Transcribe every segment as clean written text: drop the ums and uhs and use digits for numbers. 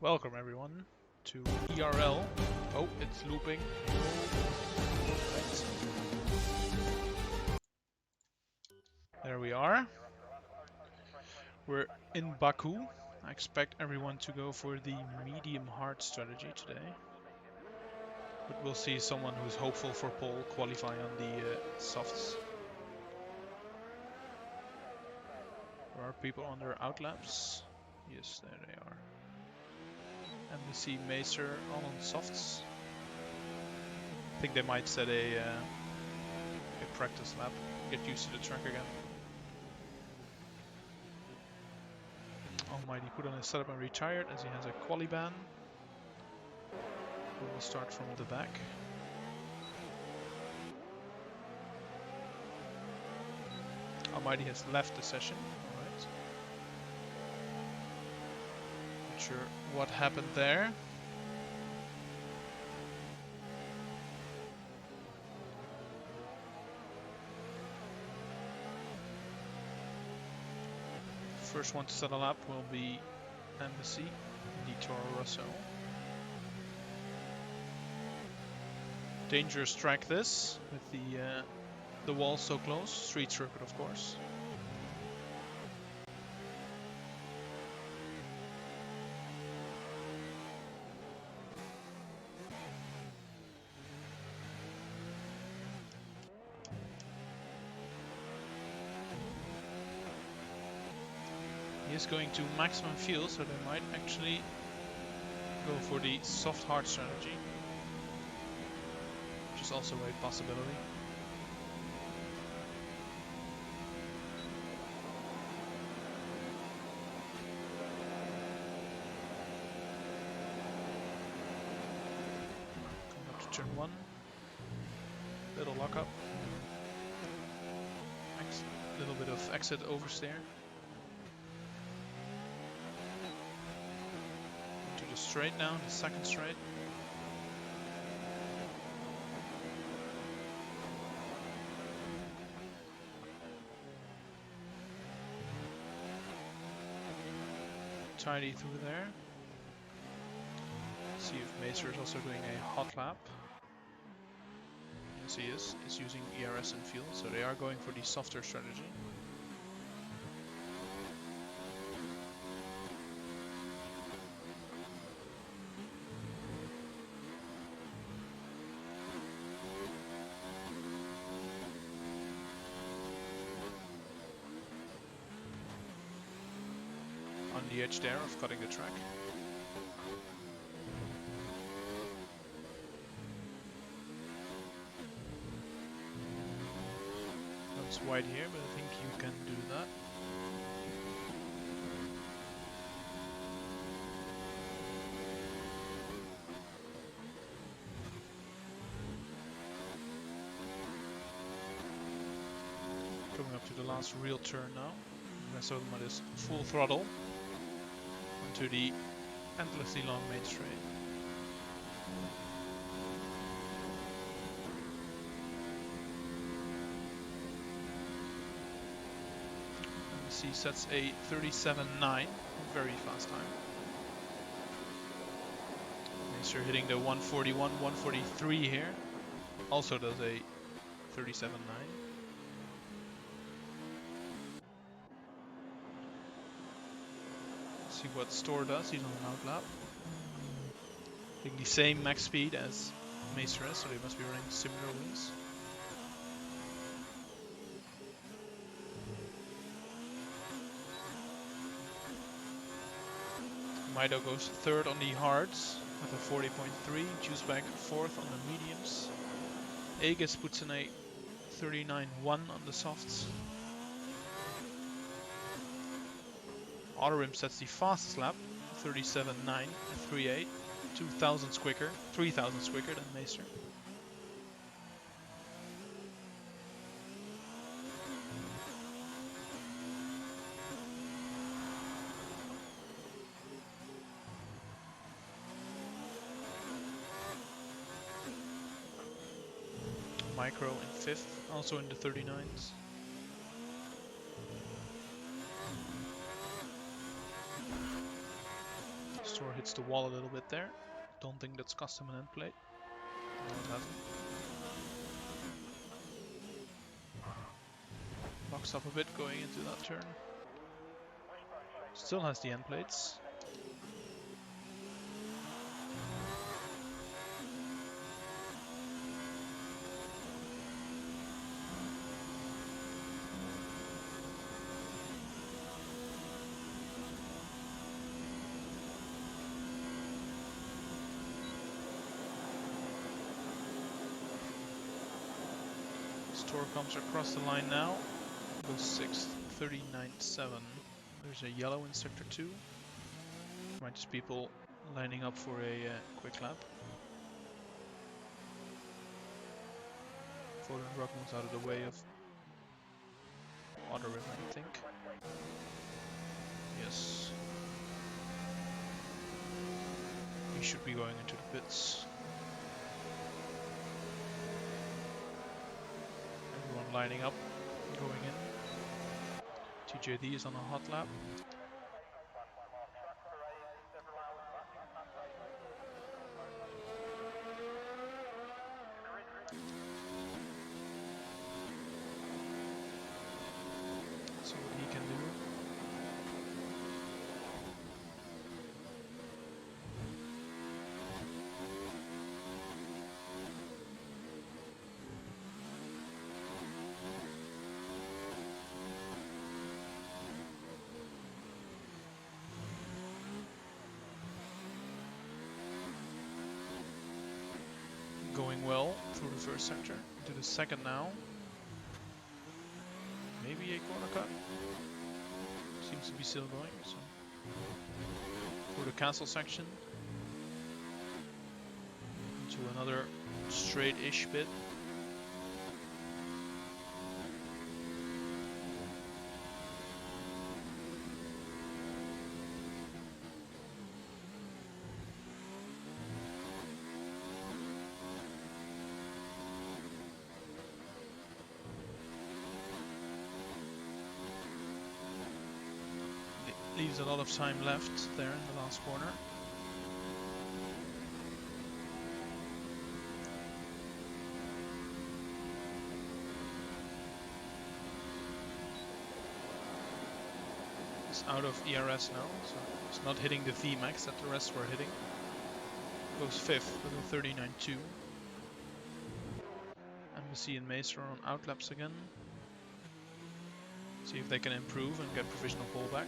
Welcome everyone to ERL. Oh, it's looping. Right. There we are. We're in Baku. I expect everyone to go for the medium hard strategy today. But we'll see someone who's hopeful for pole qualify on the softs. There are people on their outlaps. Yes, there they are. And we see Macer all on softs. I think they might set a practice lap, get used to the track again. Almighty put on his setup and retired as he has a quali ban. We will start from the back. Almighty has left the session. Alright. Not sure what happened there. First one to settle up will be Embassy, the Toro Rosso. Dangerous track this, with the wall so close. Street circuit, of course. He is going to maximum fuel, so they might actually go for the soft hard strategy, which is also a possibility. Coming up to turn 1, little lockup, little bit of exit oversteer. Straight now, the second straight. Tidy through there. See if Macer is also doing a hot lap. Yes, he is. He's using ERS and fuel, so they are going for the softer strategy. On the edge there of cutting the track. It's wide here, but I think you can do that. Coming up to the last real turn now. So that is full throttle onto the endlessly long main straight. MC sets a 37.9, very fast time. Macer hitting the 141, 143 here, also does a 37.9. See what Store does, he's on an outlap. I think the same max speed as Macer is, so they must be running similar wings. Mido goes third on the hards with a 40.3, Juiceback fourth on the mediums. Aegis puts in a 39.1 on the softs. Autorim sets the fastest lap, 37.9, 3.8, 2 thousandths quicker, 3 thousandths quicker than Macer. Micro in 5th, also in the 39s. Store hit hits the wall a little bit there. Don't think that's cost him an end plate. No, it hasn't. Locks up a bit going into that turn. Still has the end plates. Store comes across the line now. Goes 6th, 39.7. There's a yellow in sector 2. Might just people lining up for a quick lap. Rock moves out of the way of Water Rim, I think. Yes. He should be going into the pits. Everyone lining up, going in. TJD is on a hot lap. See what he can do. Going well through the first sector, into the second now. Maybe a corner cut. Seems to be still going. So through the castle section into another straight-ish bit. Leaves a lot of time left there in the last corner. It's out of ERS now, so it's not hitting the VMAX that the rest were hitting. Goes 5th with a 39.2. Embassy and Mace are on outlaps again. See if they can improve and get provisional pullback.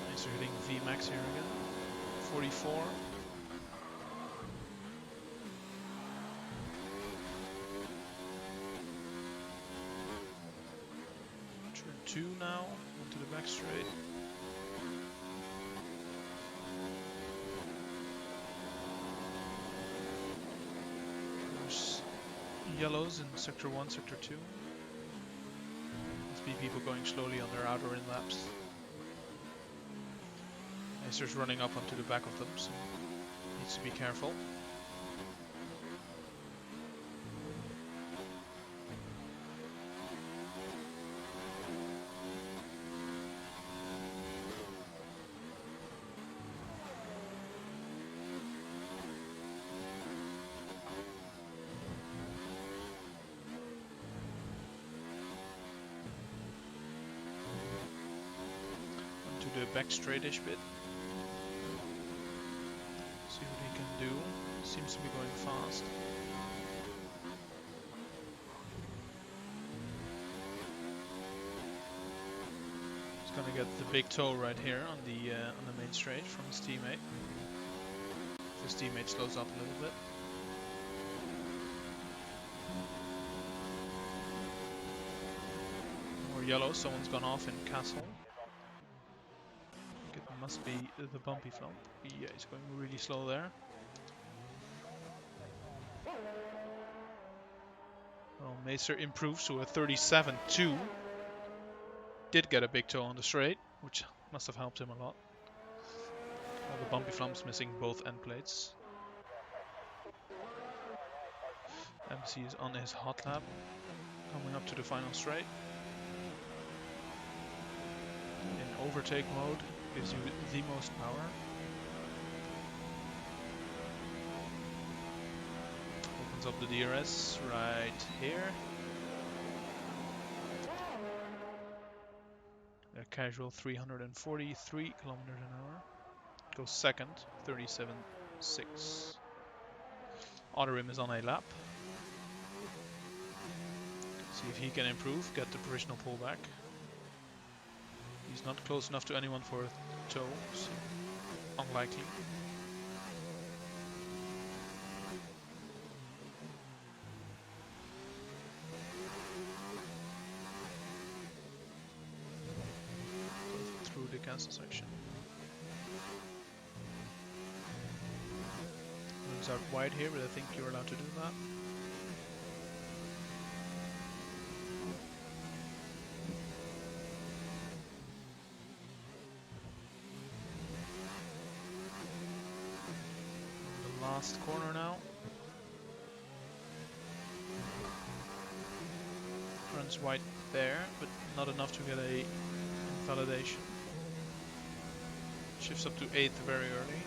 Mace are hitting VMAX here again. 44. Turn 2 now, onto the back straight. There's yellows in sector 1, sector 2. Must be people going slowly on their outer in laps. Acer's running up onto the back of them, so needs to be careful. Onto the back straight-ish bit. See what he can do. Seems to be going fast. He's gonna get the big toe right here on the main straight from his teammate. If his teammate slows up a little bit. More yellow. Someone's gone off in Castle. It must be the bumpy flump. Yeah, he's going really slow there. Well, Macer improves to a 37.2. Did get a big toe on the straight, which Must have helped him a lot. All the bumpy flumps missing both end plates. MC is on his hot lap, coming up to the final straight. In overtake mode, gives you the most power. Opens up the DRS right here. A casual 343 kilometers an hour. Goes second, 37.6. Otterim is on a lap. See if he can improve, get the provisional pullback. He's not close enough to anyone for a toe, so unlikely. Through the cancel section. Moves out wide here, but I think you're allowed to do that. Last corner now. Runs wide there, but not enough to get a invalidation. Shifts up to 8th very early.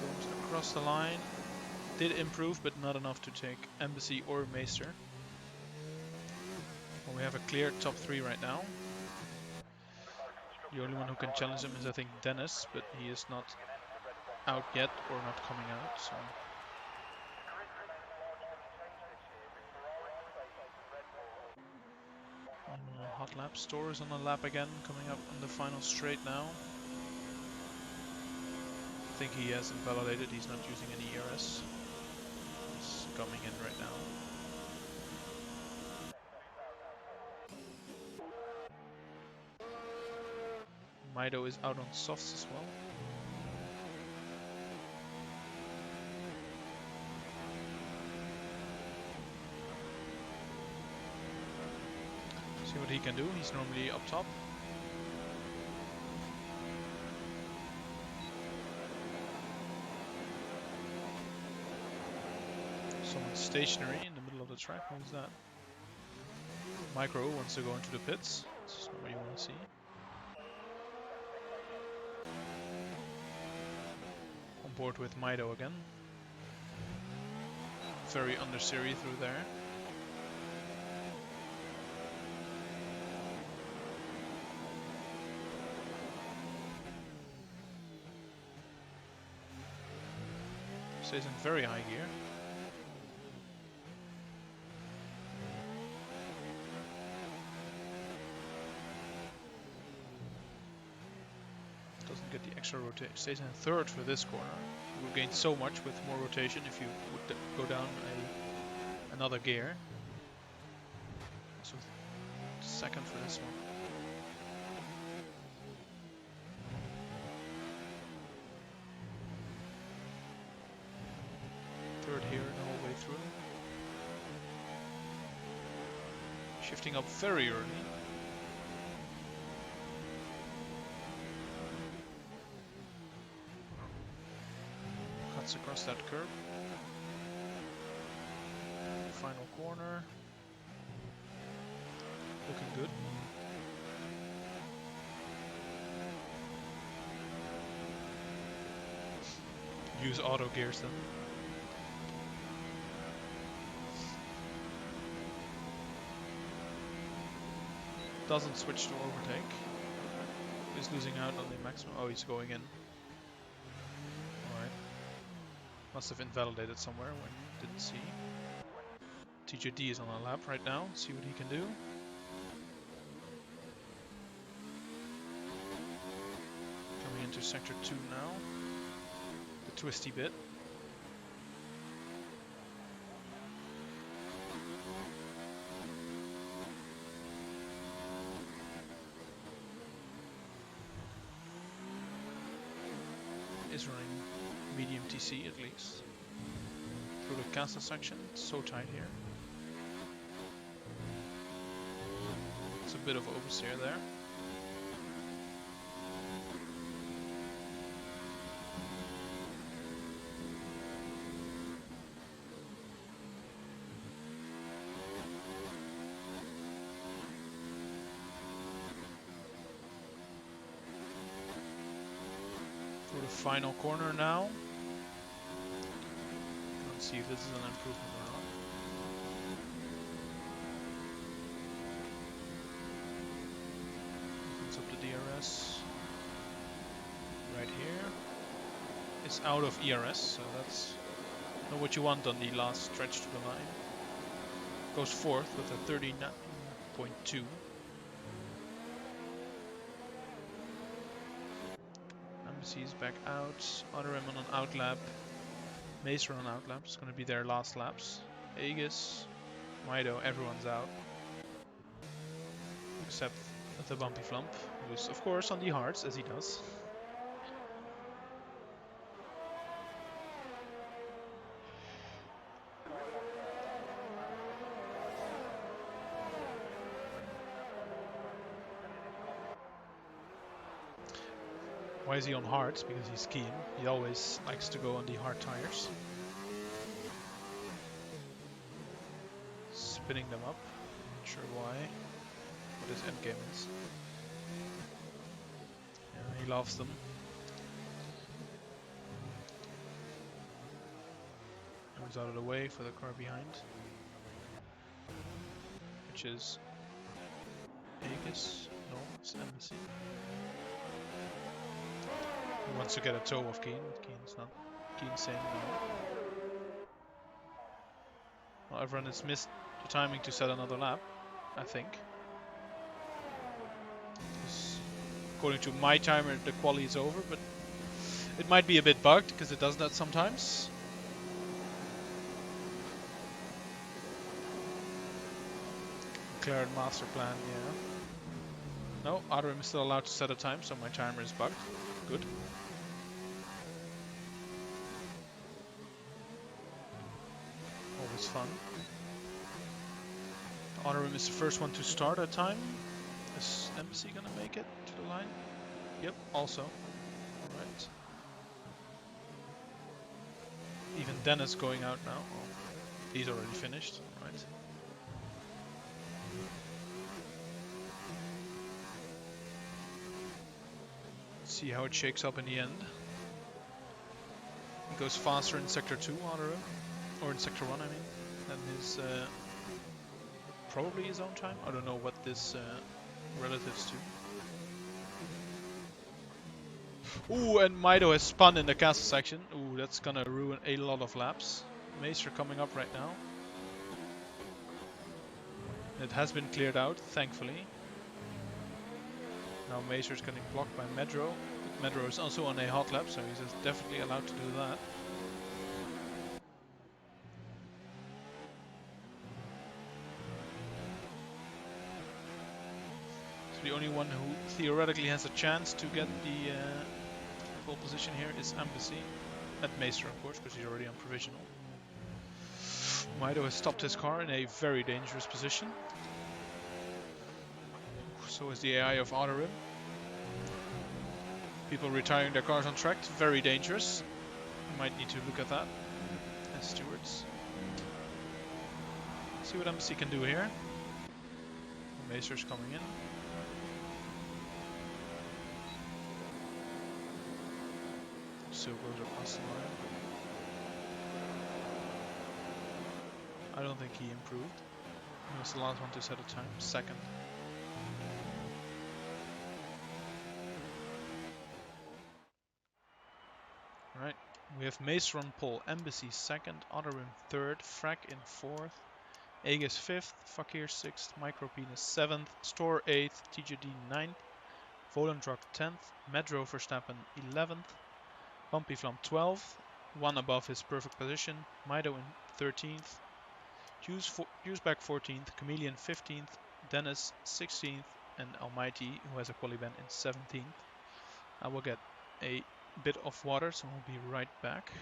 Goes across the line. Did improve, but not enough to take Embassy or Meester. Well, we have a clear top 3 right now. The only one who can challenge him is, I think, Dennis, but he is not out yet or not coming out. So hot lap. Stores on the lap again, coming up on the final straight now. I think he has invalidated. He's not using any ERS. He's coming in right now. Mido is out on softs as well. See what he can do. He's normally up top. Someone's stationary in the middle of the track. Who's that? Micro wants to go into the pits. This is not what you want to see. On board with Mido again. Very understeery through there. Stays in very high gear. Doesn't get the extra rotation. Stays in third for this corner. You will gain so much with more rotation if you would go down another gear. So second for this one. Third here the whole way through. Shifting up very early. Cuts across that curb. Final corner. Looking good. Use auto gears then. Doesn't switch to overtake. Is losing out on the maximum. Oh, he's going in. Alright. Must have invalidated somewhere when didn't see. TJD is on a lap right now. See what he can do. Coming into sector 2 now. The twisty bit. Is running medium TC at least. Through the castle section, it's so tight here. It's a bit of oversteer there. For the final corner now. Let's see if this is an improvement or not. Opens up the DRS. Right here. It's out of ERS, so that's not what you want on the last stretch to the line. Goes fourth with a 39.2. Embassy's back out. Otterim on an out lap. Macer on out lap. It's going to be their last laps. Aegis, Mido, everyone's out. Except the Bumpy Flump, who's of course on the hards, as he does. Why is he on hards? Because he's keen. He always likes to go on the hard tires. Spinning them up. Not sure why. What his endgame is. Yeah, he loves them. Moves out of the way for the car behind. Which is Aegis. No, it's Embassy. He wants to get a toe off Keen, but Keen's not. Keen's saying no. Well, everyone has missed the timing to set another lap, I think. According to my timer, the quali is over, but it might be a bit bugged because it does that sometimes. McLaren master plan, yeah. No, Otterim is still allowed to set a time, so my timer is bugged. Good. Always fun. Otterim is the first one to start at time. Is Embassy gonna make it to the line? Yep, also. Alright. Even Dennis going out now. Oh, he's already finished. Right. See how it shakes up in the end. He goes faster in Sector 2, Otterim. Or in Sector 1, I mean. Than his... probably his own time. I don't know what this relatives to. Ooh, and Mido has spun in the castle section. Ooh, that's gonna ruin a lot of laps. Macer coming up right now. It has been cleared out, thankfully. Now Macer's getting blocked by Medro. But Medro is also on a hot lap, so he's definitely allowed to do that. The only one who theoretically has a chance to get the pole position here is Embassy. At Macer, of course, because he's already on provisional. Mido has stopped his car in a very dangerous position. So is the AI of Otterim. People retiring their cars on track, very dangerous. You might need to look at that as stewards. See what Embassy can do here. Macer's coming in. So goes across the line. I don't think he improved. He was the last one to set a time, second. Alright, we have Macer on pole, Embassy second, Otterim third, Frack in fourth, Aegis fifth, Fakir sixth, Micropenis seventh, Store eighth, TJD ninth, Volendruk 10th, Medro Verstappen 11th, Bumpy Flump 12th, one above his perfect position, Mido in 13th, Juiceback 14th, Chameleon 15th, Dennis 16th, and Almighty, who has a quali ban, in 17th. I will get a bit of water, so we'll be right back.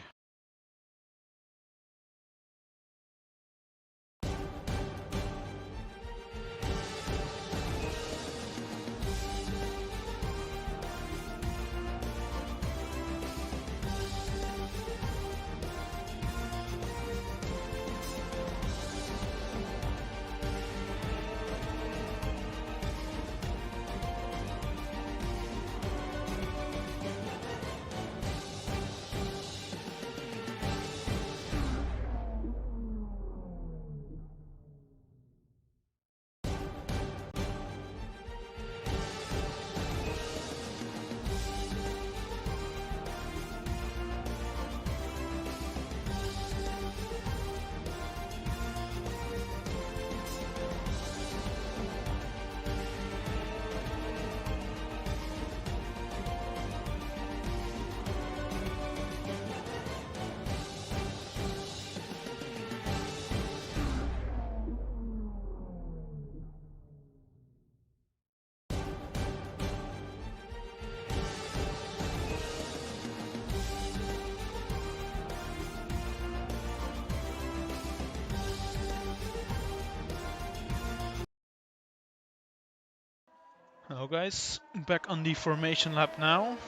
Hello guys, back on the formation lap now.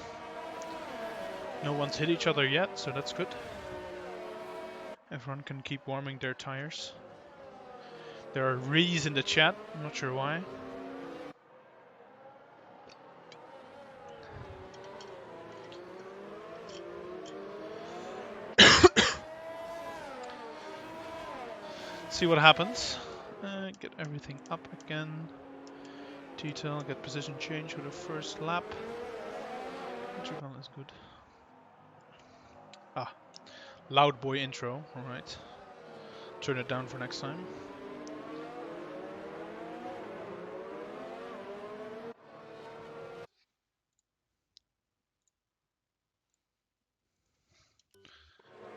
No one's hit each other yet, so that's good. Everyone can keep warming their tires. There are rees in the chat, I'm not sure why. See what happens. Get everything up again. Detail, get position change for the first lap. Interval is good. Ah, loud boy intro, alright. Turn it down for next time.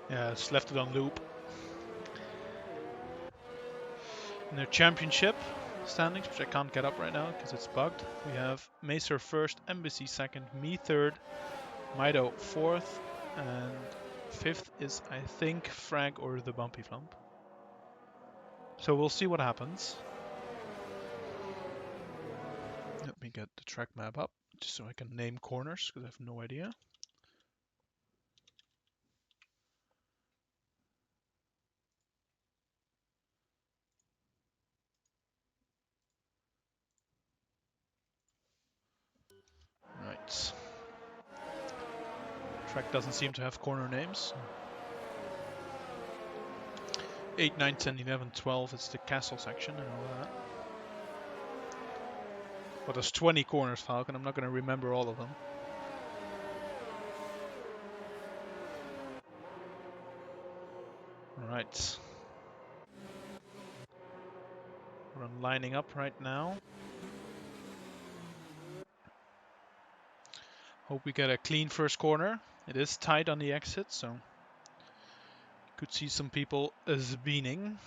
Yeah, it's left it on loop. In their championship standings, which I can't get up right now because it's bugged, we have Macer first, Embassy second, me third, Mido fourth, and fifth is, I think, Frank or the Bumpy Flump. So we'll see what happens. Let me get the track map up just so I can name corners because I have no idea. Right. Track doesn't seem to have corner names. 8, 9, 10, 11, 12 is the castle section and all that. But there's 20 corners, Falcon. I'm not going to remember all of them. Right. We're lining up right now. Hope we get a clean first corner. It is tight on the exit, so could see some people beaning.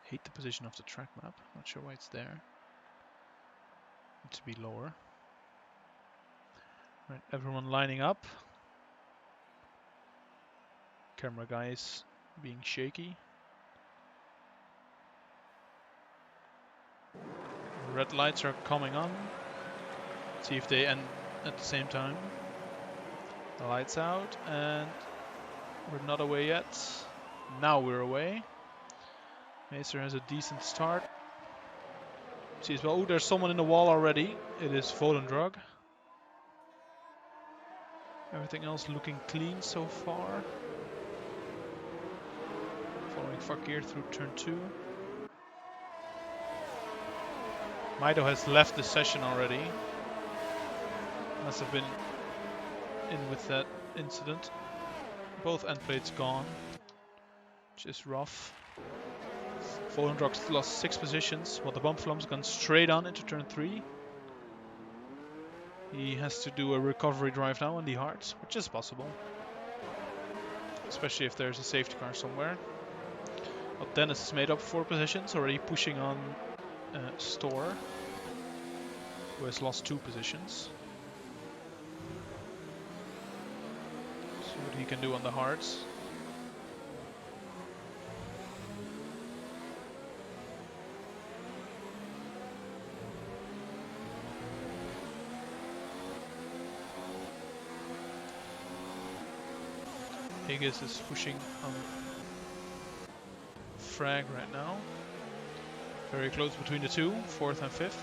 Hate the position of the track map. Not sure why it's there. Need to be lower. Right, everyone lining up. Camera guys being shaky. Red lights are coming on. See if they end at the same time. The lights out and we're not away yet. Now we're away. Macer has a decent start. See as well, oh, there's someone in the wall already. It is Volendrug. Everything else looking clean so far. Following Fakir through turn 2. Mido has left the session already. Must have been in with that incident. Both end plates gone, which is rough. Volendrug's lost 6 positions, while the Bump Flump's gone straight on into turn 3. He has to do a recovery drive now on the hards, which is possible. Especially if there's a safety car somewhere. Well, Dennis has made up 4 positions, already pushing on Store. who has lost 2 positions. See what he can do on the hards. Aegis is pushing on frag right now. Very close between the two, 4th and 5th.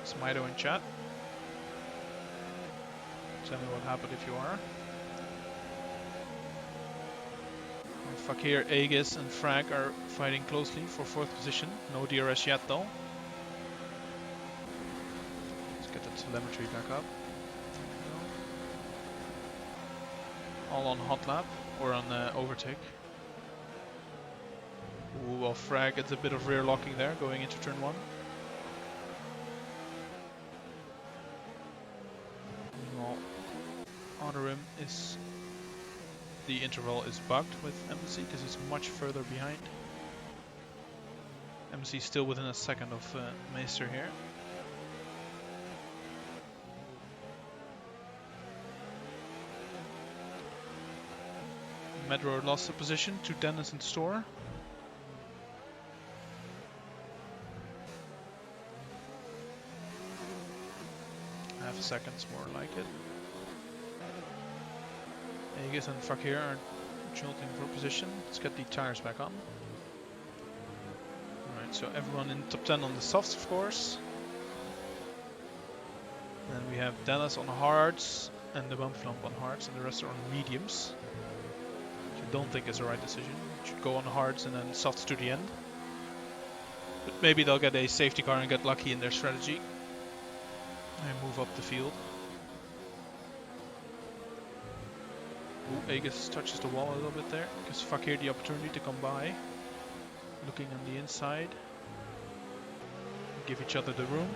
Smido in chat. Tell me what happened if you are. And Fakir, Aegis and Frag are fighting closely for 4th position. No DRS yet though. Let's get the telemetry back up. All on hot lap or on overtake. Ooh, well, Frag gets a bit of rear locking there going into turn 1. Meanwhile, Odorim is... the interval is bugged with MC because he's much further behind. MC still within a second of Meester here. Medro lost a position to Dennis and Store. Half seconds more like it. Aegis and Fakir are jolting for position. Let's get the tires back on. Alright, so everyone in top 10 on the softs, of course. Then we have Dennis on hards and the Bump Flump on hards, and the rest are on mediums. Which I don't think is the right decision. You should go on hards and then softs to the end. But maybe they'll get a safety car and get lucky in their strategy. And move up the field. Ooh, Aegis touches the wall a little bit there. Gives Fakir the opportunity to come by. Looking on the inside. Give each other the room.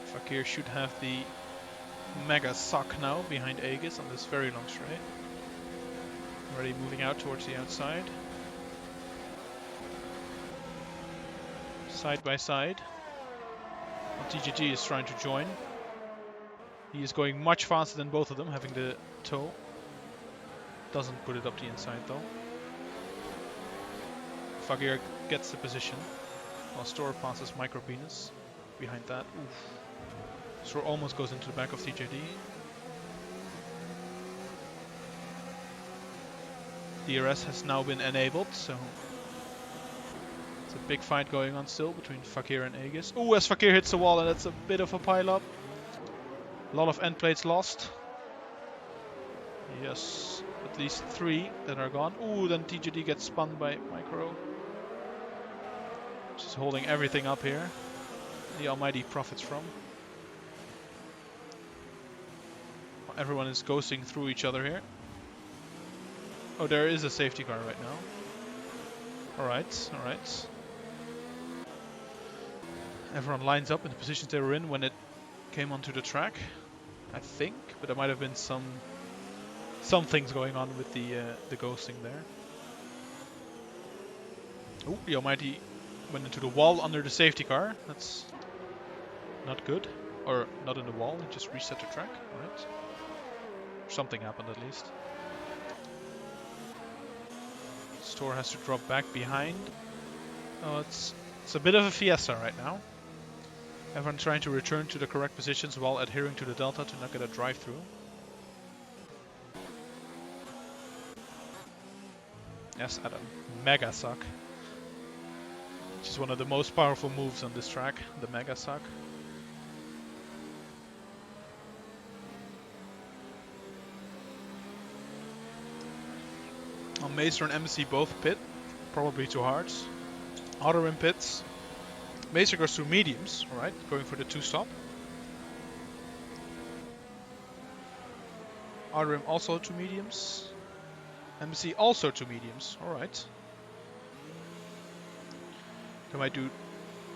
Fakir should have the mega suck now behind Aegis on this very long straight. Already moving out towards the outside. Side by side. And TGG is trying to join. He is going much faster than both of them, having the toe. Doesn't put it up the inside though. Fakir gets the position. While Store passes Micro Penis behind that. Oof. Store almost goes into the back of TJD. DRS has now been enabled, so it's a big fight going on still between Fakir and Aegis. Ooh, as Fakir hits the wall, and that's a bit of a pile-up. A lot of end plates lost. Yes, at least 3 that are gone. Ooh, then TGD gets spun by Micro. Just holding everything up here. The Almighty profits from. Everyone is ghosting through each other here. Oh, there is a safety car right now. Alright, alright. Everyone lines up in the positions they were in when it came onto the track, I think, but there might have been some things going on with the ghosting there. Oh, the Almighty went into the wall under the safety car. That's not good. Or not in the wall, it just reset the track. Alright. Something happened at least. Store has to drop back behind. Oh, it's a bit of a fiesta right now. Everyone trying to return to the correct positions while adhering to the delta to not get a drive-through. Yes, at a mega suck. Which is one of the most powerful moves on this track, the mega suck. Maester and MC both pit, probably too hard. Odorim pits. Maester goes through mediums, alright, going for the 2-stop. Odorim also 2 mediums. MC also 2 mediums, alright. They might do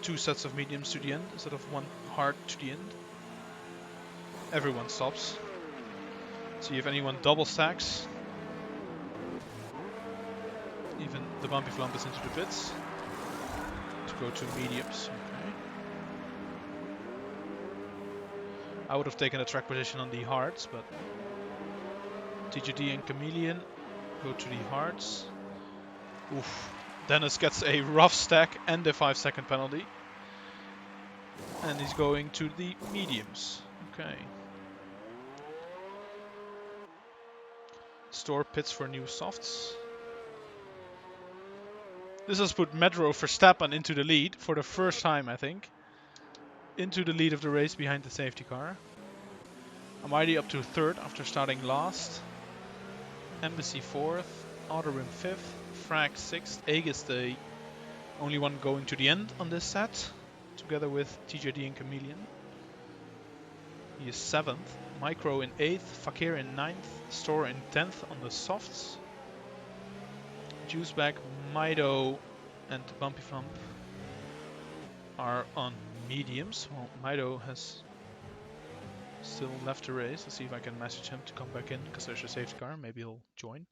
2 sets of mediums to the end instead of 1 hard to the end. Everyone stops. See if anyone double stacks. the bumpy flumpus into the pits to go to mediums. Okay. I would have taken a track position on the hards, but TGD and Chameleon go to the hards. Oof. Dennis gets a rough stack and a 5-second penalty. And he's going to the mediums. Okay. Store pits for new softs. This has put Medro Verstappen into the lead for the first time, I think. Into the lead of the race behind the safety car. Almighty up to third after starting last. Embassy fourth. Otterrim fifth. Frag sixth. Aegis the only one going to the end on this set. Together with TJD and Chameleon. He is 7th. Micro in 8th. Fakir in 9th. Store in 10th on the softs. Juiceback, Mido, and Bumpy Flump are on mediums. Well, Mido has still left the race. Let's see if I can message him to come back in because there's a safety car. Maybe he'll join.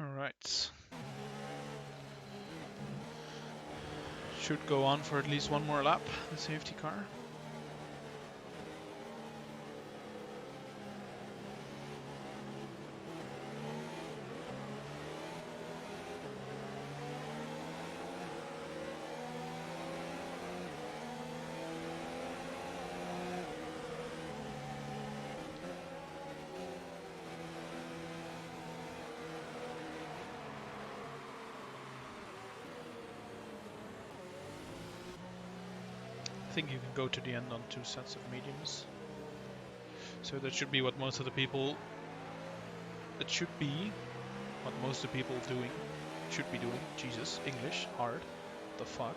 Alright. Should go on for at least one more lap, the safety car. I think you can go to the end on 2 sets of mediums. So that should be what most of the people... It should be what most of the people doing should be doing. Jesus, English, hard. What the fuck?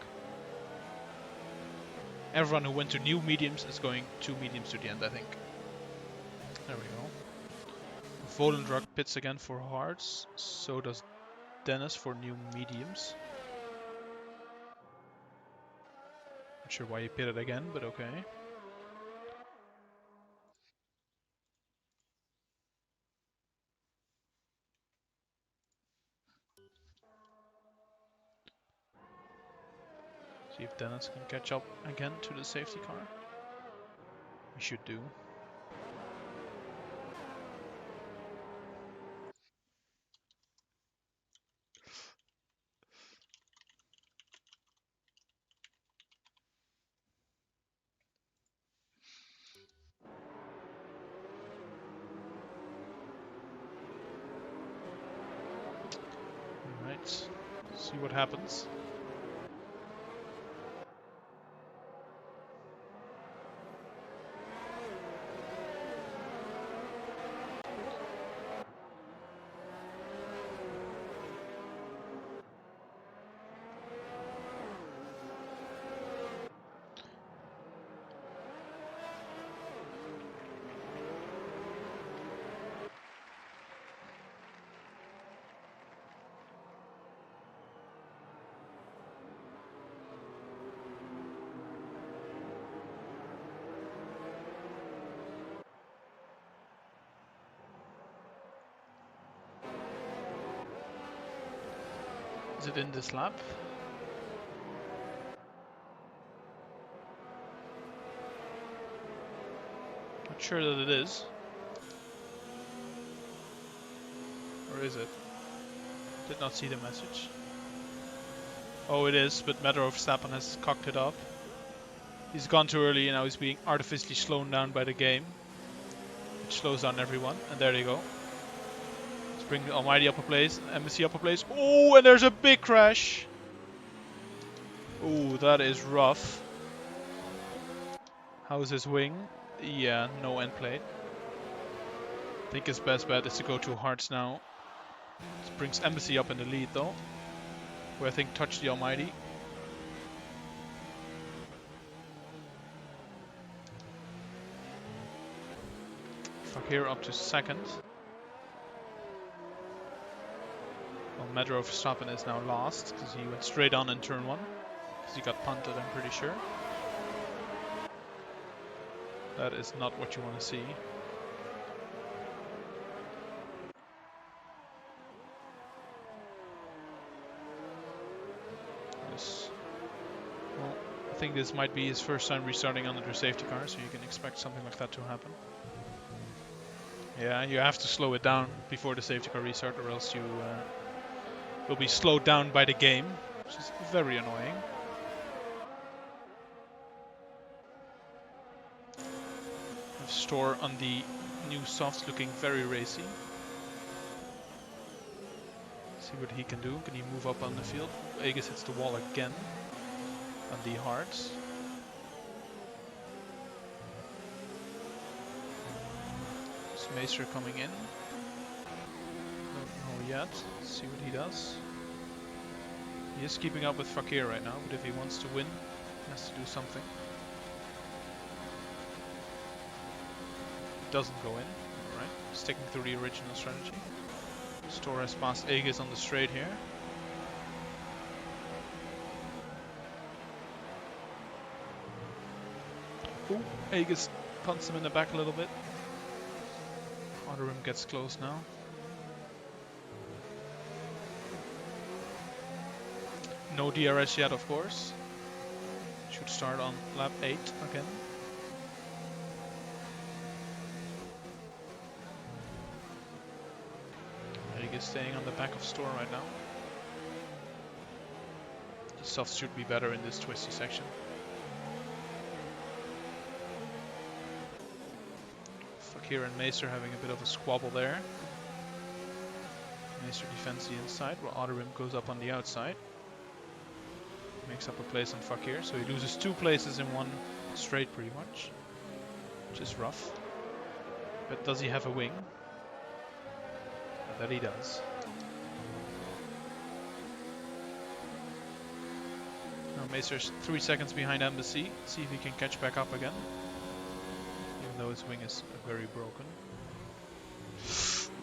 Everyone who went to new mediums is going 2 mediums to the end, I think. There we go. Volendrak pits again for hards. So does Dennis for new mediums. Not sure why he pitted again, but okay. See if Dennis can catch up again to the safety car. He should do. Alright, see what happens. Is it in this lap? Not sure that it is. Or is it? Did not see the message. Oh, it is, but Matter of Verstappen has cocked it up. He's gone too early and now he's being artificially slowed down by the game. Which slows down everyone. And there they go. Let's bring the Almighty up a place, Embassy up a place. Oh, and there's a big crash. Oh, that is rough. How's his wing? Yeah, no end plate. I think his best bet is to go 2 hearts now. This brings Embassy up in the lead though, who I think touched the Almighty. Fakir up to second. Well, Medro Verstappen is now last because he went straight on in turn 1 because he got punted, I'm pretty sure. That is not what you want to see. Well, I think this might be his first time restarting under the safety car, so you can expect something like that to happen. Yeah, you have to slow it down before the safety car restart, or else you will be slowed down by the game, which is very annoying. Store on the new softs looking very racy. See what he can do. Can he move up on the field? Aegis hits the wall again on the hards. Is Maester coming in? Don't know yet. Let's see what he does. He is keeping up with Fakir right now, but if he wants to win, he has to do something. Doesn't go in. Alright, sticking to the original strategy. Store has passed Aegis on the straight here. Ooh, Aegis punts him in the back a little bit. Outer rim gets close now. No DRS yet, of course. Should start on lap 8 again. Aegis staying on the back of Store right now. The softs should be better in this twisty section. Fakir and Maester having a bit of a squabble there. Maester defends the inside while Outer Rim goes up on the outside. Makes up a place on Fakir, so he loses 2 places in one straight pretty much. Which is rough. But does he have a wing? That he does. Now Maester's 3 seconds behind Embassy. See if he can catch back up again. Even though his wing is very broken.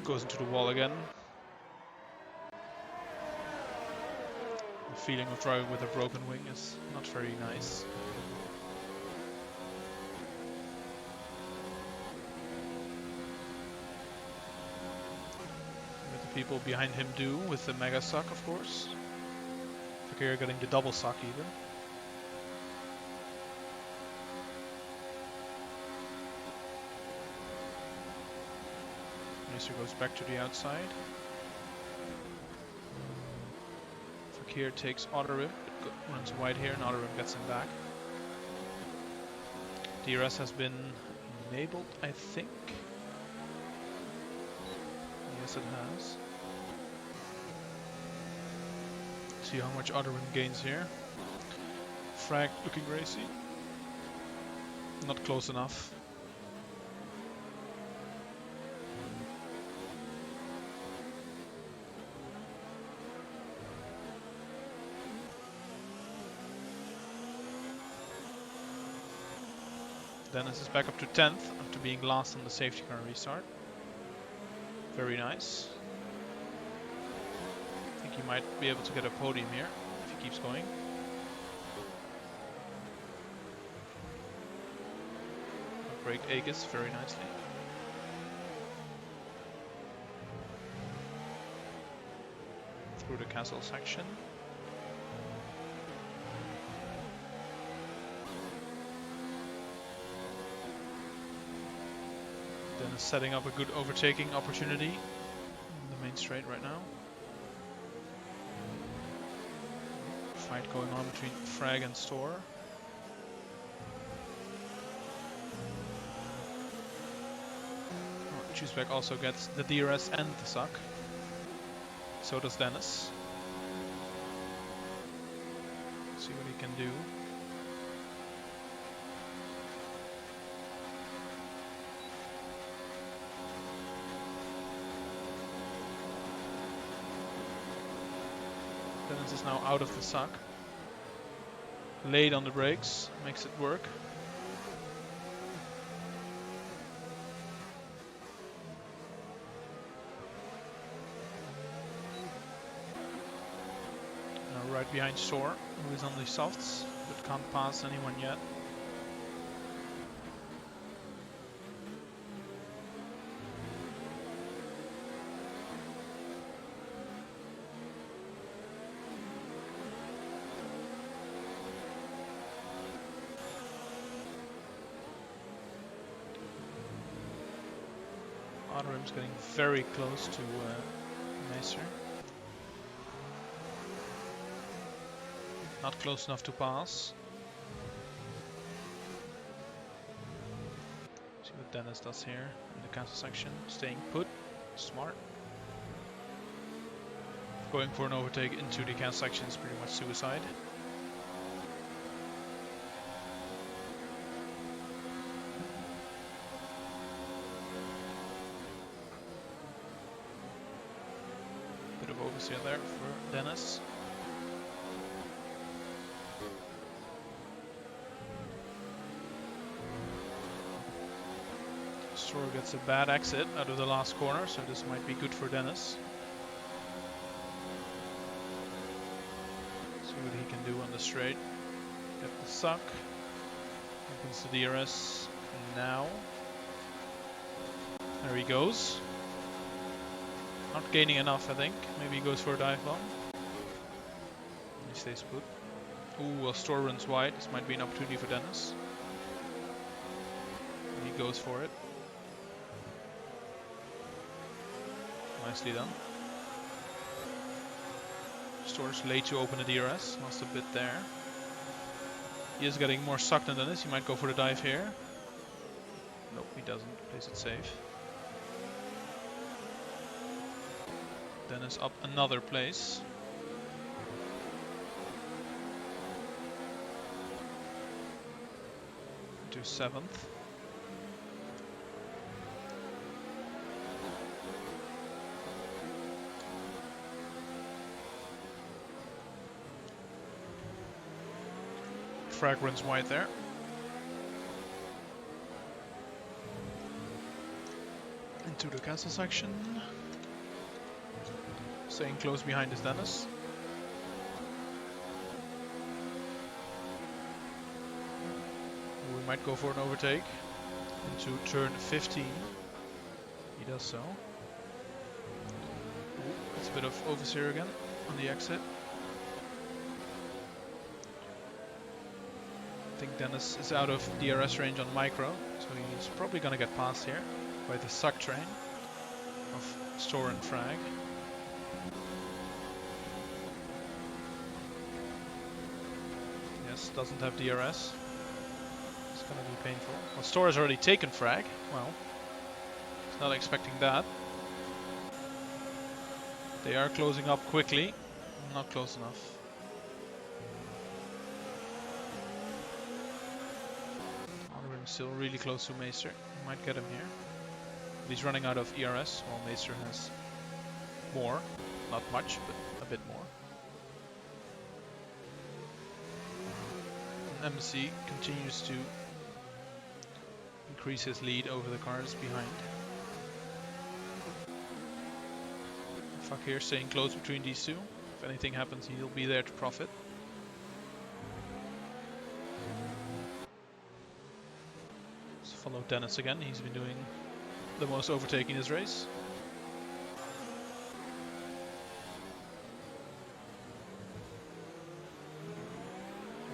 Goes into the wall again. The feeling of driving with a broken wing is not very nice. People behind him do with the mega suck, of course. Fakir getting the double suck even. Maester goes back to the outside. Fakir takes Outer Rim, runs wide here, and Outer Rim gets him back. DRS has been enabled, I think. Yes, it has. See how much Outer Rim gains here. Frag looking racy. Not close enough. Dennis is back up to 10th after being last on the safety car restart. Very nice. I think he might be able to get a podium here if he keeps going. Break Aegis very nicely. Through the castle section. Dennis setting up a good overtaking opportunity in the main straight right now. Fight going on between Frag and Store. Chooseback also gets the DRS and the suck. So does Dennis. See what he can do. Dennis is now out of the suck. Late on the brakes, makes it work. Now right behind Sor, who is on the softs, but can't pass anyone yet. Rim's getting very close to Meister. Not close enough to pass. See what Dennis does here in the cancel section. Staying put. Smart. Going for an overtake into the cancel section is pretty much suicide. Bit of oversteer there for Dennis. Stroll gets a bad exit out of the last corner, so this might be good for Dennis. See what he can do on the straight. Get the suck. Opens the DRS now. There he goes. Not gaining enough, I think. Maybe he goes for a dive bomb. He stays put. Ooh, well, Stroll runs wide. This might be an opportunity for Dennis. He goes for it. Nicely done. Stroll's late to open the DRS. Lost a bit there. He is getting more sucked than Dennis. He might go for the dive here. Nope, he doesn't. Plays it safe. Dennis up another place. To 7th. Frag runs wide there. Into the cancel section. Staying close behind is Dennis. We might go for an overtake into turn 15. He does so. Ooh, it's a bit of oversteer again on the exit. I think Dennis is out of DRS range on micro, so he's probably going to get past here by the suck train of Store and Frag. Yes, doesn't have DRS. It's going to be painful. Well, Store has already taken Frag. Well, he's not expecting that. They are closing up quickly. Not close enough. Still really close to Meister. Might get him here. But he's running out of ERS, while Meister has more. Not much, but a bit more. And MC continues to increase his lead over the cars behind. Fuck here, staying close between these two. If anything happens, he'll be there to profit. Follow Dennis again, he's been doing the most overtaking this race.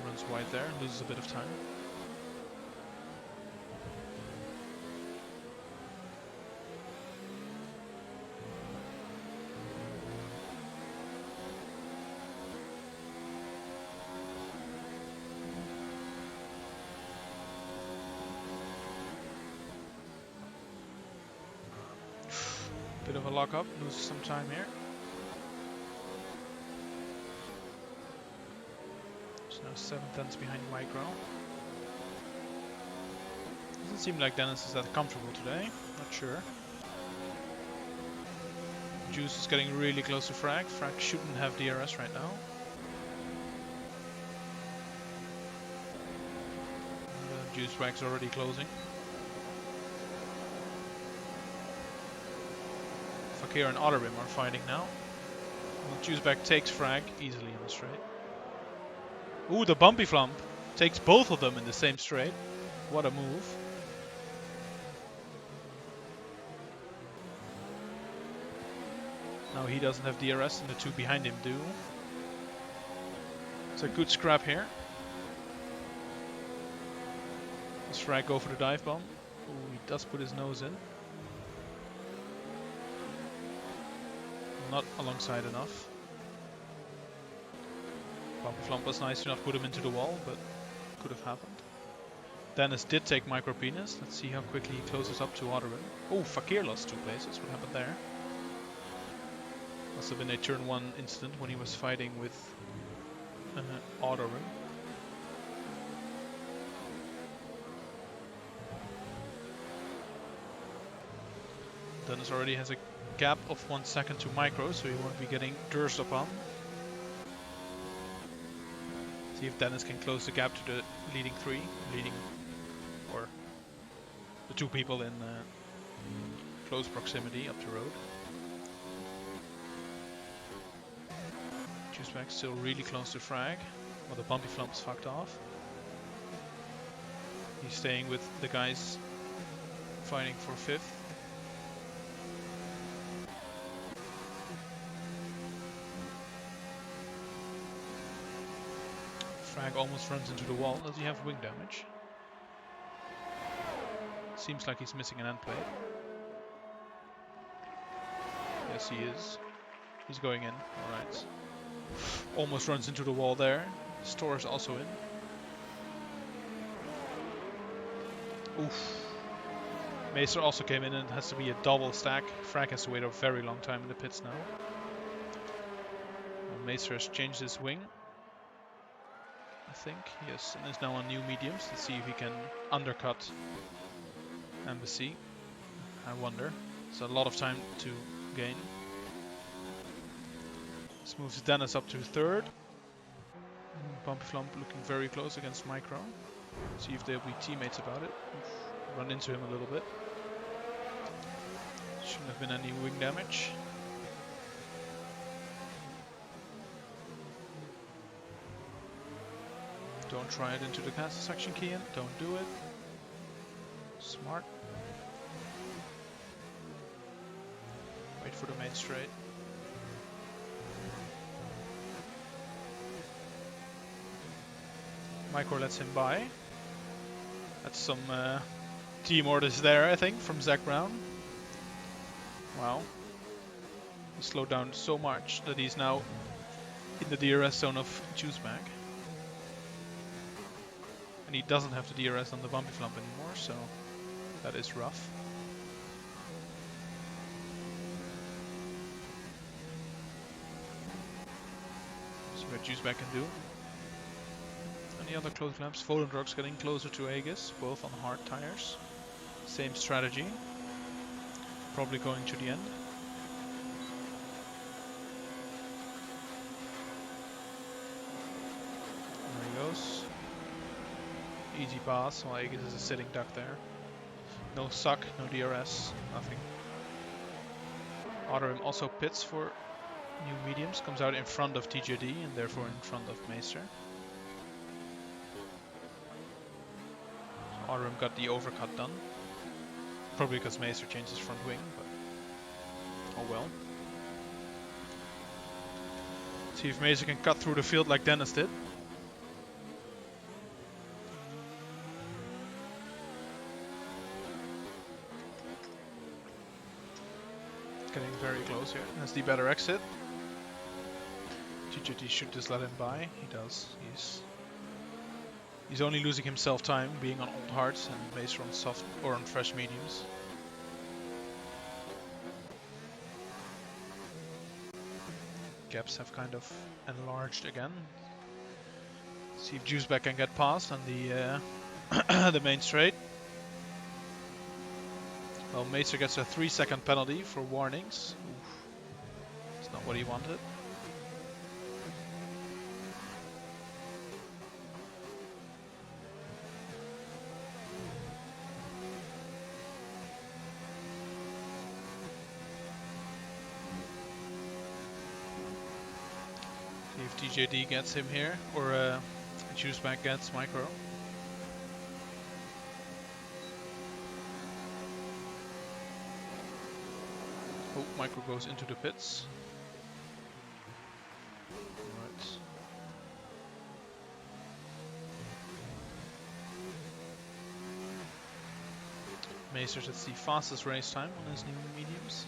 Runs wide there, loses a bit of time. Bit of a lock up, loses some time here. It's now 7/10 behind micro. Doesn't seem like Dennis is that comfortable today, not sure. Juice is getting really close to Frag. Frag shouldn't have DRS right now. Juicebag's already closing. Fakir and Otterim are fighting now. Well, Juicebag takes frag easily in the straight. Ooh, the Bumpy Flump takes both of them in the same straight. What a move. Now he doesn't have DRS and the two behind him do. It's a good scrap here. Does Frag go for the dive bomb? Ooh, he does put his nose in. Not alongside enough. Bumpy Flump was nice to not put him into the wall, but could have happened. Dennis did take Micro Penis. Let's see how quickly he closes up to Otterim. Oh, Fakir lost 2 places. What happened there? Must have been a turn 1 incident when he was fighting with Otterim. Dennis already has a gap of 1 second to Micro, so he won't be getting durst upon. See if Dennis can close the gap to the leading 3, or the 2 people in close proximity up the road. Juicebag still really close to frag, while the Bumpy Flump's fucked off. He's staying with the guys fighting for 5th. Frag almost runs into the wall. Does he have wing damage? Seems like he's missing an end plate. Yes, he is. He's going in. Alright. Almost runs into the wall there. Store is also in. Oof. Maester also came in and it has to be a double stack. Frag has to wait a very long time in the pits now. Well, Maester has changed his wing. I think, yes, and is now on new mediums. Let's see if he can undercut Embassy. I wonder. It's a lot of time to gain. This moves Dennis up to 3rd. Bumpy Flump looking very close against Micro. See if they'll be teammates about it. Oof. Run into him a little bit. Shouldn't have been any wing damage. Don't try it into the caster section, Kian. Don't do it. Smart. Wait for the main straight. Micro lets him by. That's some team orders there, I think, from Zach Brown. Wow. He slowed down so much that he's now in the DRS zone of Juicebag. And he doesn't have the DRS on the Bumpy Flump anymore, so that is rough. See what Juicebag can do. Any other close laps? Volendrog's getting closer to Aegis, both on hard tires. Same strategy. Probably going to the end. There he goes. Easy pass, while Aegis is a sitting duck there. No suck, no DRS, nothing. Otterim also pits for new mediums, comes out in front of TJD and therefore in front of Maester. So Otterim got the overcut done. Probably because Maester changed his front wing, but oh well. See if Maester can cut through the field like Dennis did. Getting very close here. Has the better exit. TJT should just let him by. He does. He's only losing himself time, being on old hards and Maester on soft or on fresh mediums. Gaps have kind of enlarged again. See if Juicebag can get past on the the main straight. Well, Maester gets a 3-second penalty for warnings. Oof. It's not what he wanted. See if DJD gets him here, or Juiceback gets Micro. Oh, Micro goes into the pits. Right. Macer's at the fastest race time on his new mediums.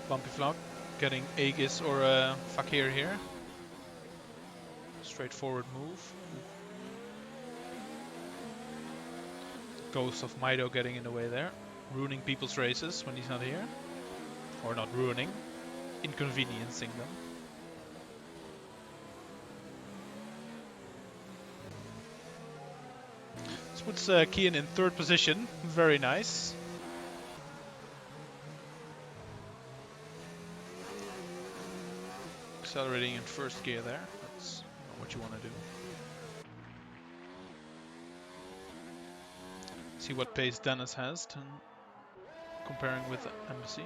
Bumpy Flock getting Aegis or Fakir here. Straightforward move. Ghost of Mido getting in the way there. Ruining people's races when he's not here. Or not ruining, inconveniencing them. This puts Kian in third position. Very nice. Accelerating in first gear there. That's not what you want to do. See what pace Dennis has comparing with the Embassy.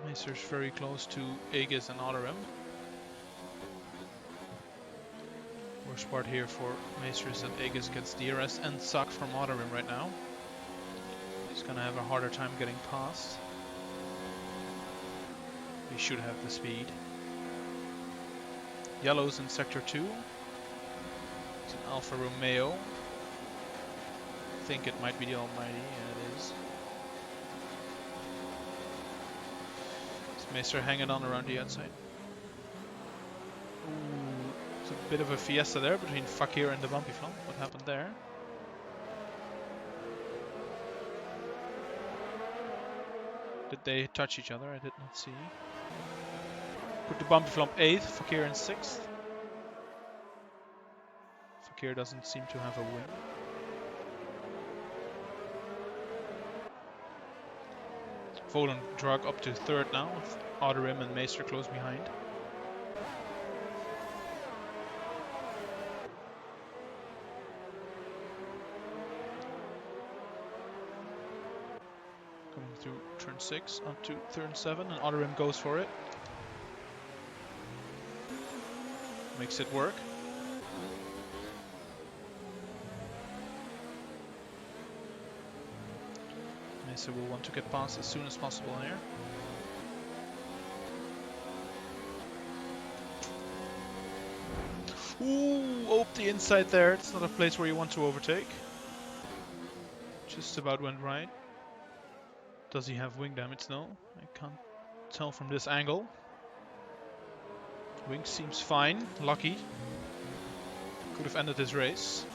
Macer's very close to Aegis and Otterim. Worst part here for Macer is that Aegis gets DRS and sucked from Otterim right now. He's gonna have a harder time getting past. He should have the speed. Yellow's in sector 2. It's an Alfa Romeo. I think it might be the Almighty, yeah it is. Is Macer hanging on around the outside? Ooh, it's a bit of a fiesta there between Fakir and the Bumpy Flump. What happened there? Did they touch each other? I did not see. Put the Bumpy Flump 8th, Fakir in 6th. Fakir doesn't seem to have a win. Volan Drug up to 3rd now, with Otterim and Maester close behind. Coming through turn 6, up to turn 7, and Otterim goes for it. Makes it work. Maester will want to get past as soon as possible here. Ooh, op the inside there. It's not a place where you want to overtake. Just about went right. Does he have wing damage? No, I can't tell from this angle. Wing seems fine. Lucky. Could have ended his race.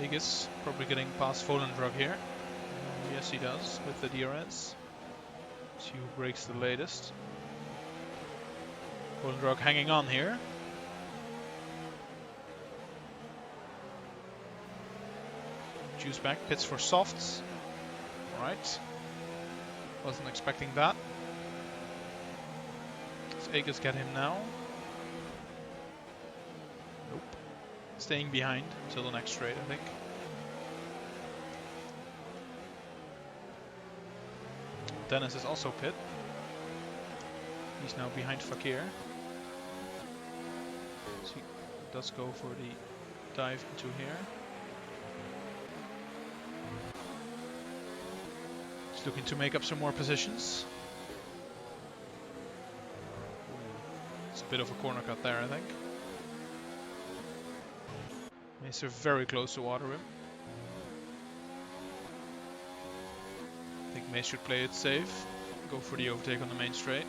Aegis probably getting past Volan Drug here. Yes, he does with the DRS. See who breaks the latest. Volan Drug hanging on here. Juiceback pits for softs. Right. Wasn't expecting that. Does Aegis get him now? Nope. Staying behind until the next straight, I think. Dennis is also pit. He's now behind Fakir. So he does go for the dive into here. He's looking to make up some more positions. It's a bit of a corner cut there, I think. Macer very close to Otterim. I think Mace should play it safe. Go for the overtake on the main straight.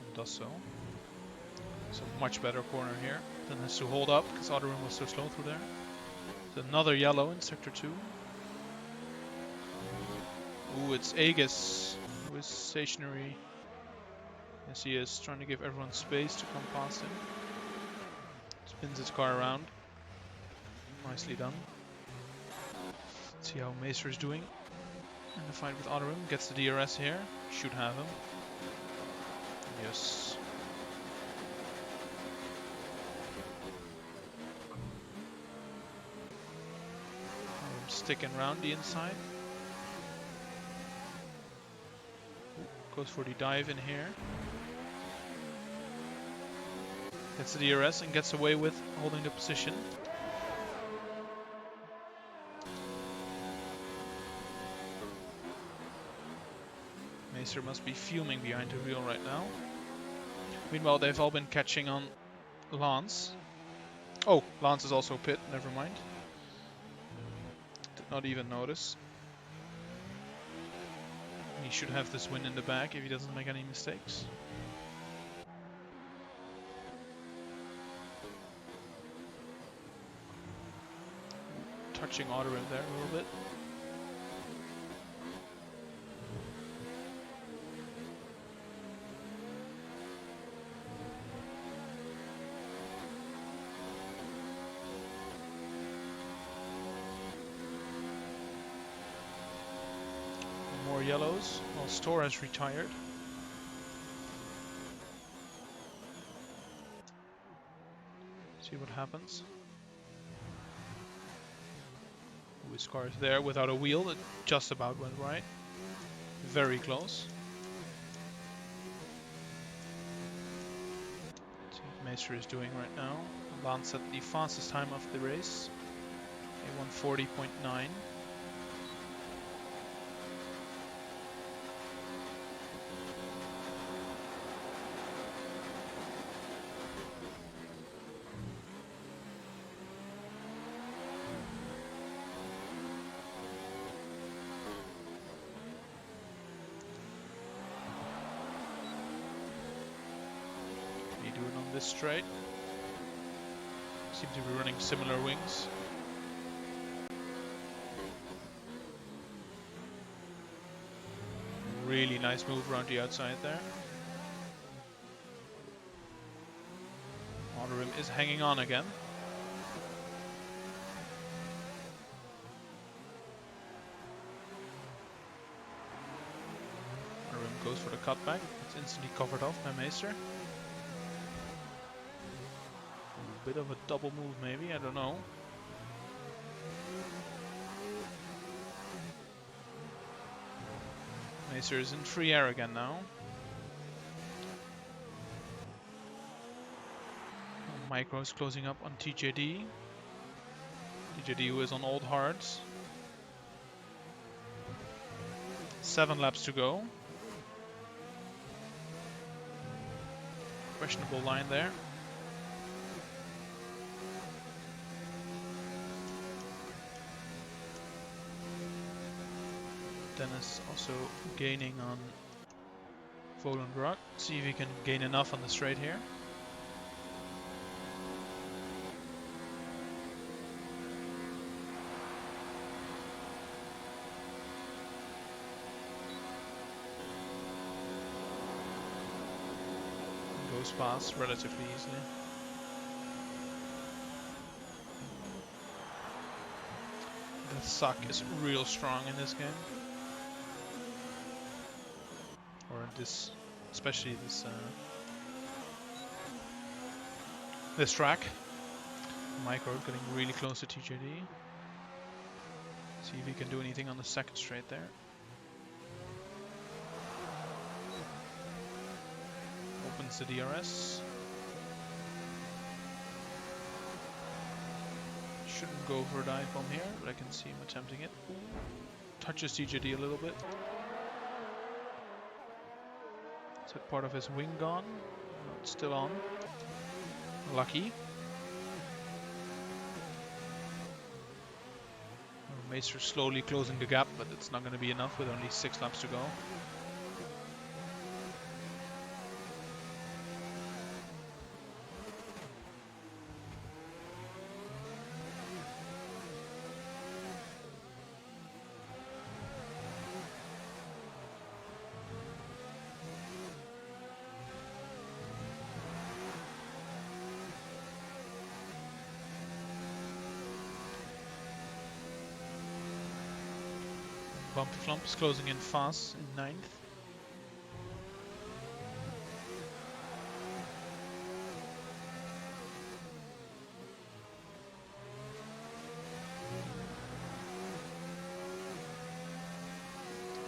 And does so. So much better corner here. Then has to hold up because Otterum was so slow through there. So another yellow in sector 2. Ooh, it's Aegis who is stationary. Yes, he is trying to give everyone space to come past him. Spins his car around. Nicely done. Let's see how Macer is doing in the fight with Otterum. Gets the DRS here. Should have him. Yes. Sticking around the inside. Ooh, goes for the dive in here. Gets the DRS and gets away with holding the position. Macer must be fuming behind the wheel right now. Meanwhile, they've all been catching on Lance. Oh, Lance is also pit, never mind. Did not even notice. He should have this win in the bag if he doesn't make any mistakes. Touching Otterum there a little bit. More yellows. Well, Store has retired. See what happens. His car is there without a wheel. It just about went right. Very close. Let's see what Macer is doing right now. Lance at the fastest time of the race. A 140.9. Doing on this straight. Seem to be running similar wings. Really nice move around the outside there. Otterum is hanging on again. Otterum goes for the cutback. It's instantly covered off by Macer. Bit of a double move maybe, I don't know. Macer is in free air again now. Micro is closing up on TJD. TJD who is on old hards. 7 laps to go. Questionable line there. Dennis also gaining on Volendrak. See if he can gain enough on the straight here. Goes past relatively easily. The suck is real strong in this game. Or this, especially this track. Micro getting really close to TJD. See if he can do anything on the second straight there. Opens the DRS. Shouldn't go for a dive bomb here, but I can see him attempting it. Touches TJD a little bit. Is that part of his wing gone? No, it's still on. Lucky. Macer slowly closing the gap, but it's not going to be enough with only 6 laps to go. Bumpy Flump is closing in fast in 9th.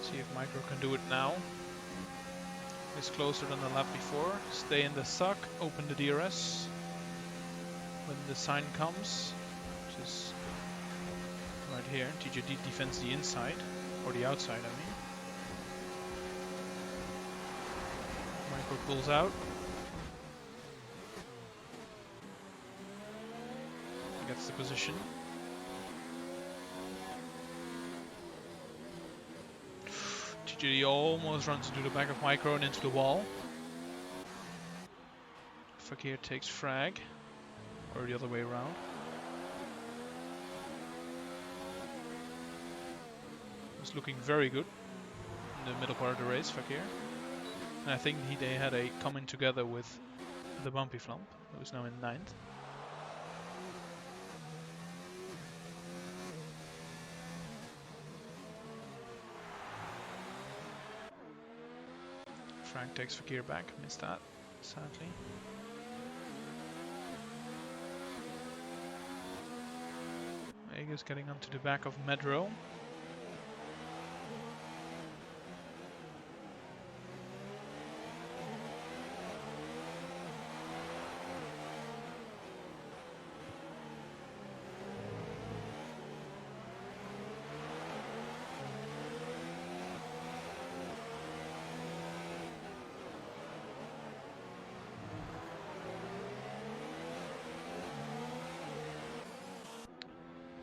See if Micro can do it now. It's closer than the lap before. Stay in the suck, open the DRS when the sign comes, which is right here. TJD defends the inside, or the outside I mean. Micro pulls out. Gets the position. TJD almost runs into the back of Micro and into the wall. Fakir takes frag, or the other way around. It's looking very good in the middle part of the race, Fakir. And I think they had a coming together with the Bumpy Flump, who is now in 9th. Frank takes Fakir back, missed that, sadly. Ego's getting onto the back of Medro.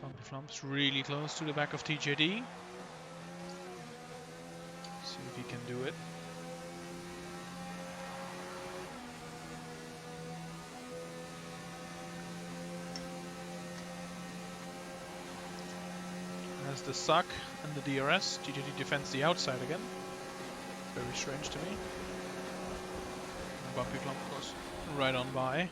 Bumpy Flump's really close to the back of TJD. See if he can do it. Has the suck and the DRS. TJD defends the outside again. Very strange to me. And Bumpy Flump goes right on by.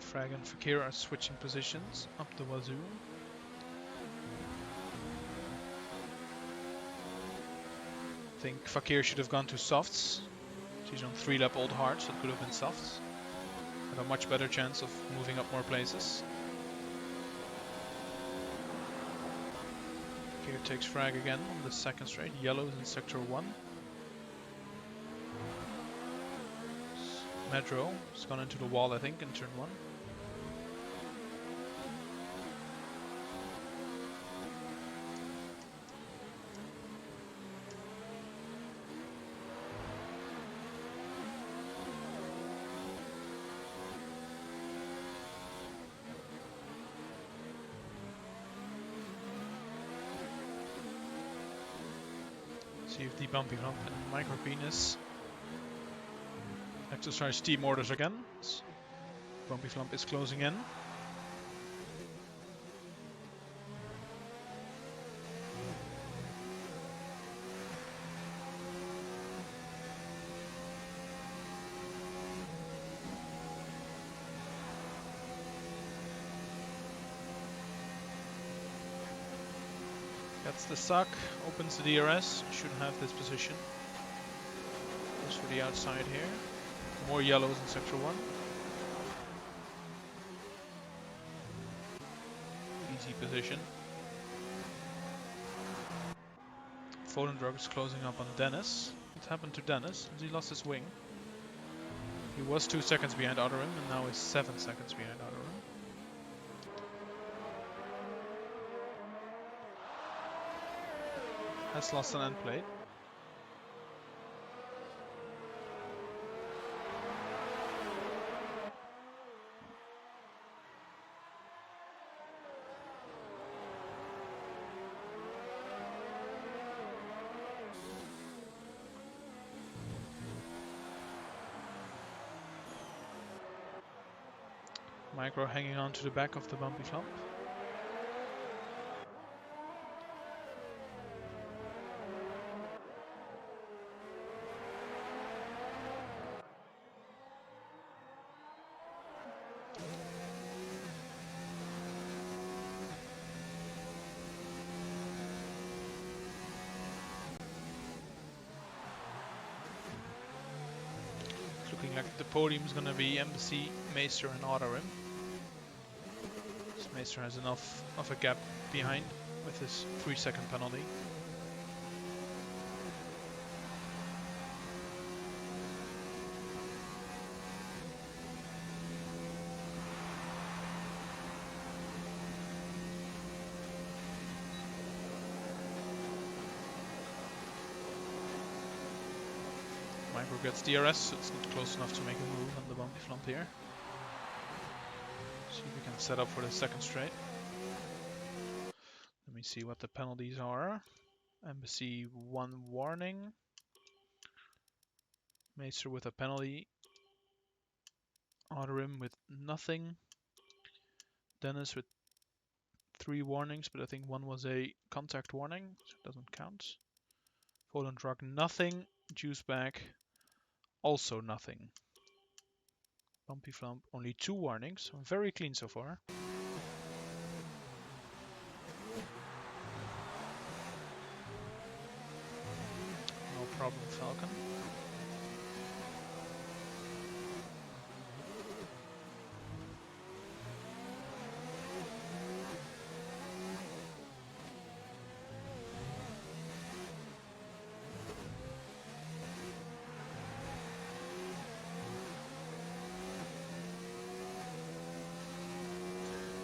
Frag and Fakir are switching positions up the wazoo. I think Fakir should have gone to softs. She's on 3-lap old hard, so it could have been softs. Had a much better chance of moving up more places. Fakir takes frag again on the second straight. Yellows in sector 1. Metro has gone into the wall, I think, in turn 1. See if the Bumpy Flump and Micro Penis exercise team orders again. Bumpy Flump is closing in. Gets the suck, opens the DRS, should have this position. Goes for the outside here. More yellows in sector 1. Easy position. Volendrug is closing up on Dennis. What happened to Dennis? He lost his wing. He was 2 seconds behind Otterim and now is 7 seconds behind Otterim. Has lost an end plate. Micro hanging on to the back of the Bumpy Flump. the podium is going to be Embassy, Maester and Otterim. So Maester has enough of a gap behind with his 3-second penalty. Micro gets DRS, so it's not close enough to make a move on the bumpy flump here. See if we can set up for the second straight. Let me see what the penalties are. Embassy 1 warning. Maester with a penalty. Otterim with nothing. Dennis with 3 warnings, but I think 1 was a contact warning, so it doesn't count. Volendrak nothing. Juice back also nothing. Bumpy flump only 2 warnings. Very clean so far. No problem, Falcon.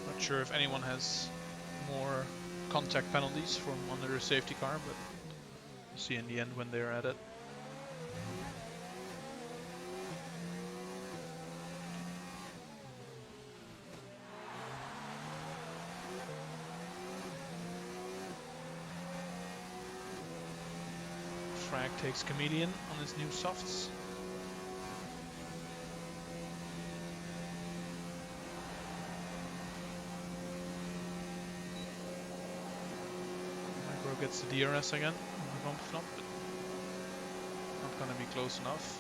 Not sure if anyone has more contact penalties from under a safety car, but we'll see in the end when they're at it. Frag takes Chameleon on his new softs. Micro gets the DRS again on the bumpy flump, but not gonna be close enough.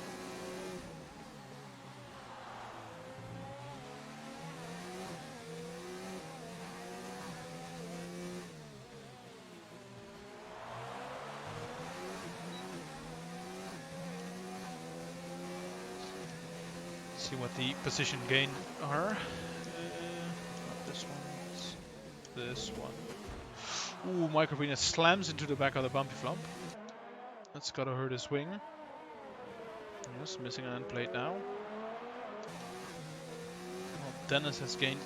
See what the position gain are. Not this one. This one. Ooh, Micro slams into the back of the bumpy flump. That's gotta hurt his wing. Yes, missing an end plate now. Well, Dennis has gained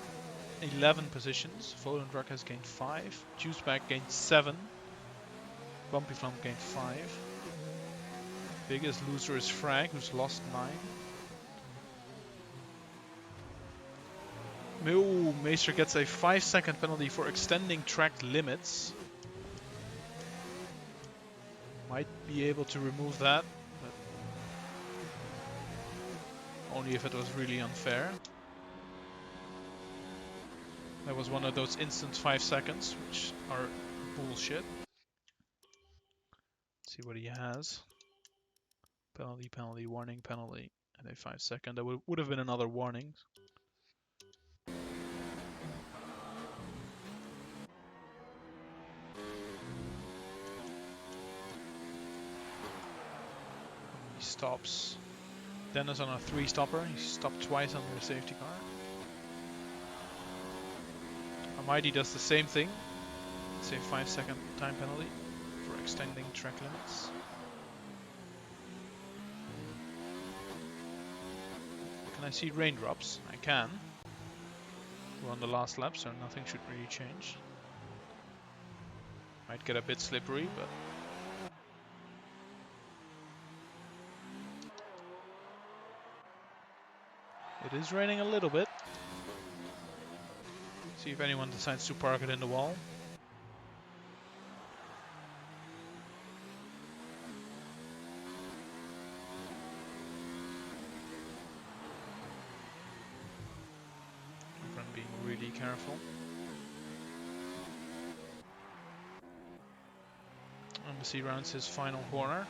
11 positions. Volendrak has gained 5. Juiceback gained 7. Bumpy flump gained 5. Biggest loser is Frag, who's lost 9. Ooh, Maester gets a 5-second penalty for extending track limits. Might be able to remove that, but only if it was really unfair. That was one of those instant 5 seconds, which are bullshit. Let's see what he has. Penalty, penalty, warning, penalty, and a 5-second. That would have been another warning. He stops. Dennis on a 3-stopper. He stopped twice under a safety car. Almighty does the same thing. It's a 5-second time penalty for extending track limits. Can I see raindrops? I can. We're on the last lap, so nothing should really change. Might get a bit slippery, but it is raining a little bit. See if anyone decides to park it in the wall. Everyone being really careful. Embassy rounds his final corner.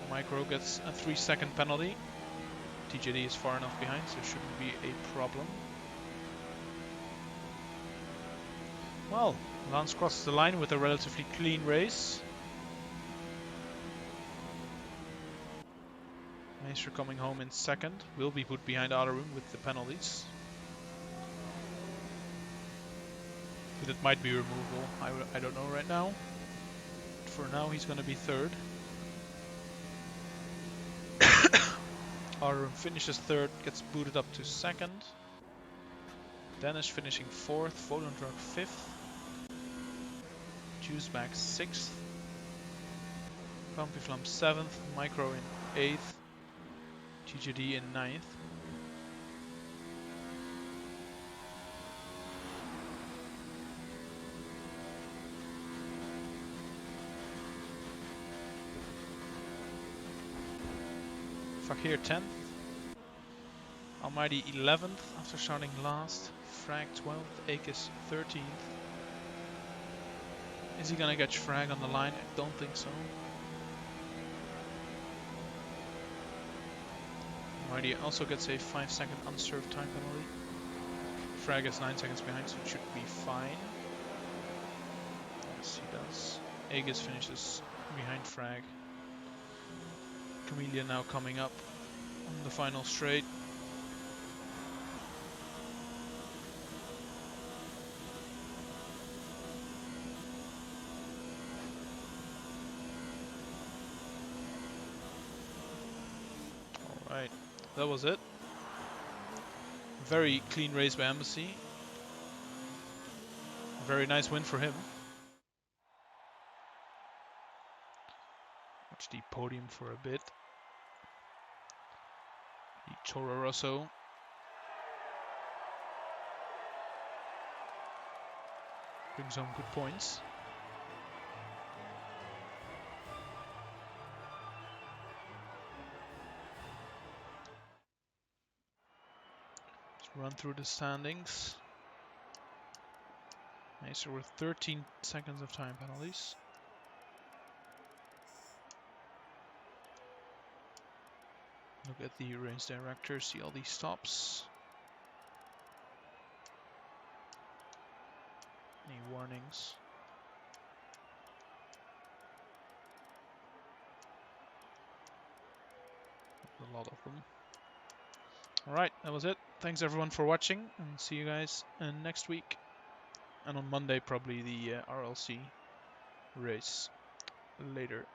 Micro gets a 3-second penalty. TJD is far enough behind, so it shouldn't be a problem. Well, Lance crosses the line with a relatively clean race. Maester coming home in second. Will be put behind Arum with the penalties. But it might be removable. I don't know right now. But for now, he's going to be third. Arum finishes third, gets booted up to second. Danish finishing fourth. Volendrug fifth. Juiceback sixth. Campiflam seventh. Micro in eighth. TGD in ninth. Fakir 10th. Almighty 11th after starting last. Frag 12th. Akis 13th. Is he gonna catch Frag on the line? I don't think so. Almighty also gets a 5-second unserved time penalty. Frag is 9 seconds behind, so it should be fine. Yes, he does. Aegis finishes behind Frag. Chameleon now coming up on the final straight. Alright, that was it. Very clean race by Embassy. Very nice win for him. Watch the podium for a bit. The Toro Rosso. Brings home good points. Let's run through the standings. Maester with 13 seconds of time penalties. Look at the race director, see all these stops. Any warnings? A lot of them. Alright, that was it. Thanks everyone for watching, and see you guys next week. And on Monday, probably the RLC race. Later.